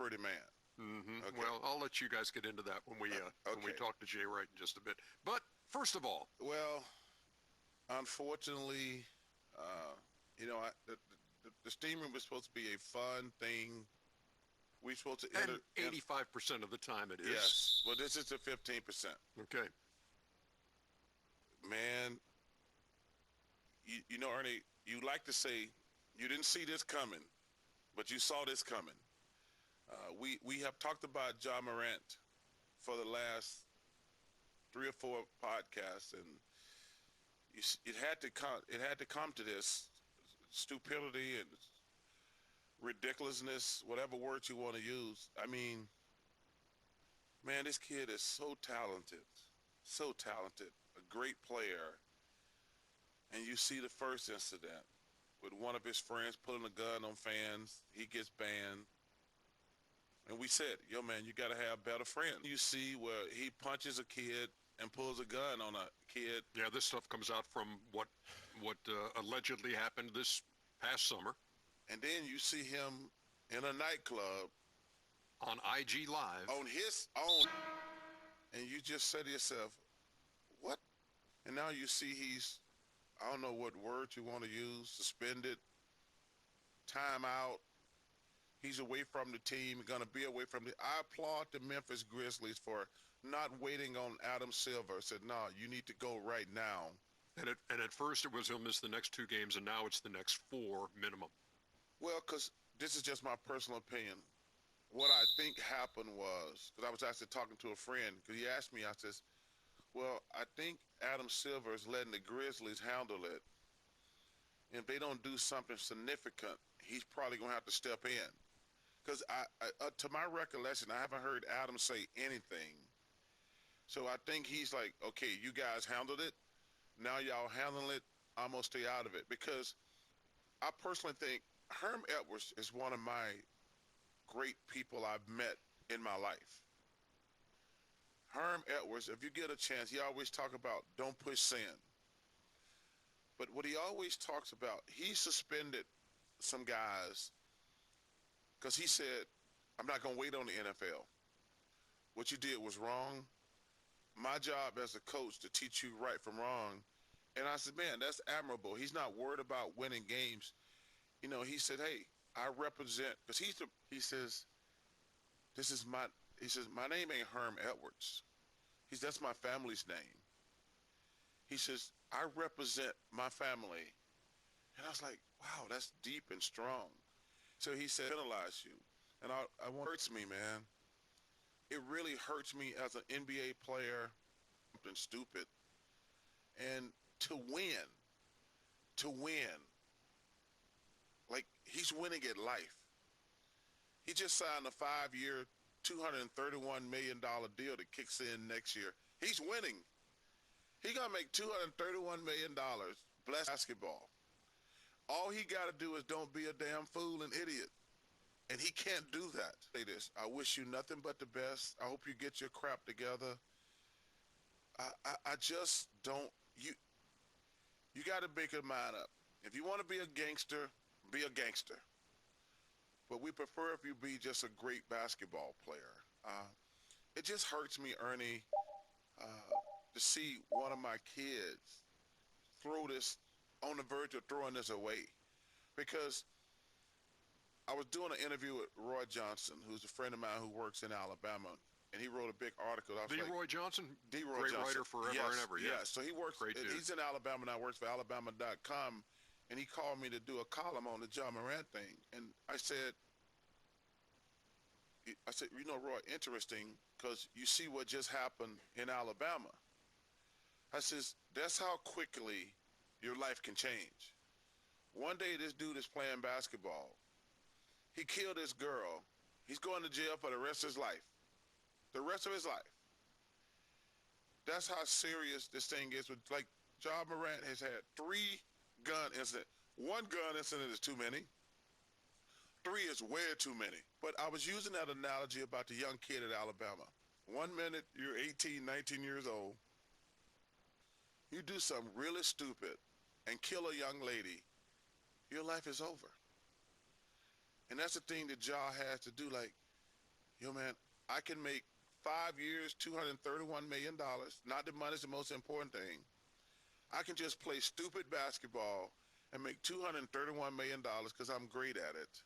pretty man. Okay. Well, I'll let you guys get into that when we Okay. talk to Jay Wright in just a bit. But first of all, Well, unfortunately, uh, the steam room was supposed to be a fun thing. We're supposed to enter. and 85% of the time it is. Yes, well, this is the 15%. Okay. Man, Ernie, you like to say you didn't see this coming, but you saw this coming. We have talked about Ja Morant for the last 3 or 4 podcasts, and it had to come. It had to come to this stupidity and ridiculousness, whatever word you want to use. I mean, man, this kid is so talented, a great player. And you see the first incident with one of his friends pulling a gun on fans. He gets banned. And we said, yo, man, you got to have better friends. You see where he punches a kid and pulls a gun on a kid. Yeah, this stuff comes out from what allegedly happened this past summer And then you see him in a nightclub on IG Live. on his own. And you just say to yourself, what? And now you see he's, I don't know what word you want to use, suspended, timeout. He's away from the team, going to be away from the. I applaud the Memphis Grizzlies for not waiting on Adam Silver. Said, no, you need to go right now. And at first it was he'll miss the next 2 games, and now it's the next 4 minimum. Well, because this is just my personal opinion. What I think happened was, because I was actually talking to a friend, because he asked me, I says, well, I think Adam Silver is letting the Grizzlies handle it. And if they don't do something significant, he's probably going to have to step in. Because to my recollection, I haven't heard Adam say anything. So I think he's like, okay, you guys handled it. Now y'all handling it. I'm going to stay out of it. Because I personally think Herm Edwards is one of my great people I've met in my life. Herm Edwards, if you get a chance, he always talk about don't push sin. But what he always talks about, he suspended some guys because he said, I'm not going to wait on the NFL. What you did was wrong. My job as a coach to teach you right from wrong. And I said, man, that's admirable. He's not worried about winning games. He said, hey, I represent, because he says, he says, my name ain't Herm Edwards. That's my family's name. He says, I represent my family. And I was like, wow, that's deep and strong. So he said, penalize you. And it hurts me, man. It really hurts me as an NBA player, something stupid. And to win, like he's winning at life. He just signed a 5-year, $231 million deal that kicks in next year. He's winning. He's going to make $231 million. Bless basketball. All he got to do is don't be a damn fool and idiot. And he can't do that. Say this. I wish you nothing but the best. I hope you get your crap together. I just don't. You got to make your mind up. If you want to be a gangster, be a gangster. But we prefer if you be just a great basketball player. It just hurts me, Ernie, to see one of my kids throw this on the verge of throwing this away. Because I was doing an interview with Roy Johnson, who's a friend of mine who works in Alabama, and he wrote a big article. Roy Johnson? Roy Great Johnson. writer forever Yes, and ever, yeah. Yes, so he works, Great dude. He's in Alabama now, works for Alabama.com, and he called me to do a column on the Ja Morant thing. And I said, Roy, interesting, because you see what just happened in Alabama. I says, that's how quickly your life can change. One day this dude is playing basketball. He killed this girl. He's going to jail for the rest of his life. The rest of his life. That's how serious this thing is. Like, Ja Morant has had 3 gun incidents. 1 gun incident is too many. 3 is way too many. But I was using that analogy about the young kid at Alabama. 1 minute, you're 18, 19 years old. You do something really stupid and kill a young lady, your life is over. And that's the thing that Ja has to do. Like, yo, man, I can make 5 years, $231 million. Not the money's the most important thing. I can just play stupid basketball and make $231 million because I'm great at it.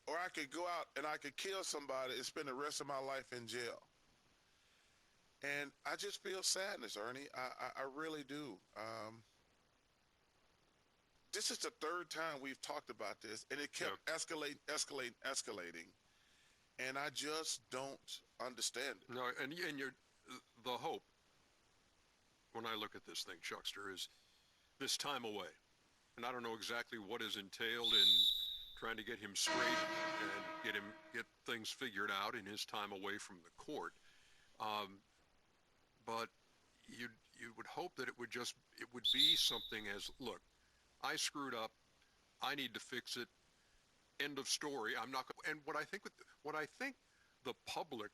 Or I could go out and I could kill somebody and spend the rest of my life in jail. And I just feel sadness, Ernie. I really do. This is the third time we've talked about this, and it kept escalating. And I just don't understand it. No, and the hope when I look at this thing, Chuckster, is this time away. And I don't know exactly what is entailed in trying to get him straight and get things figured out in his time away from the court. But you would hope that it would be something as, look, I screwed up. I need to fix it. End of story. I'm not. And what I think the public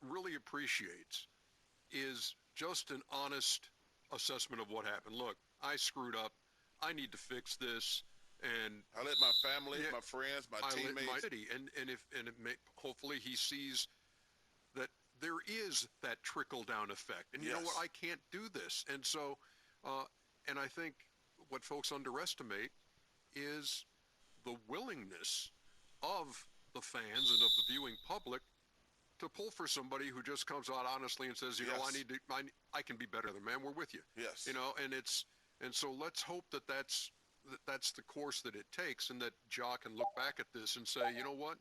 really appreciates is just an honest assessment of what happened. Look, I screwed up. I need to fix this. And I let my family, my friends, my teammates, my city, hopefully he sees that there is that trickle down effect. And you know what? I can't do this. And so, and I think what folks underestimate is the willingness of the fans and of the viewing public to pull for somebody who just comes out honestly and says, you know, I can be better than man. We're with you. Yes. You know, and so let's hope that's the course that it takes, and that Ja can look back at this and say, you know what?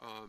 I